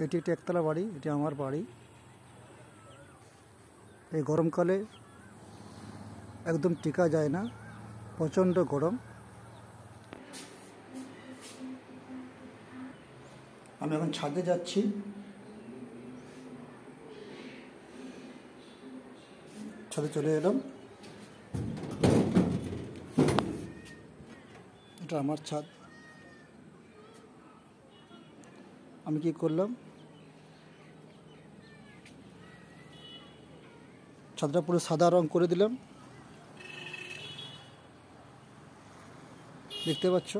এটি একটি একতলা বাড়ি। এটি আমার বাড়ি। এই গরমকালে একদম টিকা যায় না, প্রচণ্ড গরম। আমি এখন ছাদে যাচ্ছি। ছাদে চলে এলাম। এটা আমার ছাদ। আমি কি করলাম, ছাদটা পুরো সাদা রং করে দিলাম। দেখতে পাচ্ছ,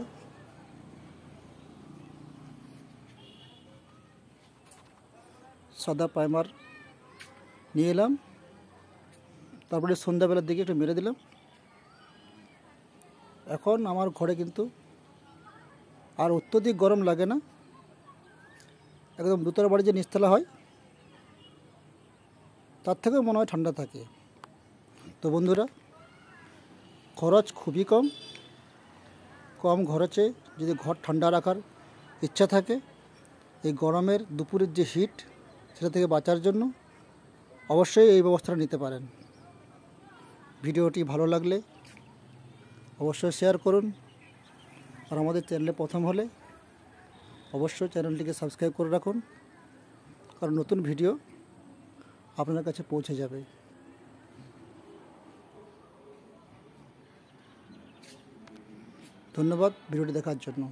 সাদা প্রাইমার নিয়ে এলাম। তারপরে সন্ধ্যাবেলার দিকে একটু মেরে দিলাম। এখন আমার ঘরে কিন্তু আর অত্যধিক গরম লাগে না। একদম দোতলা বাড়ি যে নিচতলা হয় তার থেকেও মনে হয় ঠান্ডা থাকে। তো বন্ধুরা, খরচ খুবই কম খরচে যদি ঘর ঠান্ডা রাখার ইচ্ছা থাকে, এই গরমের দুপুরের যে হিট সেটা থেকে বাঁচার জন্য অবশ্যই এই ব্যবস্থাটা নিতে পারেন। ভিডিওটি ভালো লাগলে অবশ্যই শেয়ার করুন। আর আমাদের চ্যানেলে প্রথম হলে অবশ্যই চ্যানেলটিকে সাবস্ক্রাইব করে রাখুন, কারণ নতুন ভিডিও আপনার কাছে পৌঁছে যাবে। ধন্যবাদ ভিডিওটি দেখার জন্য।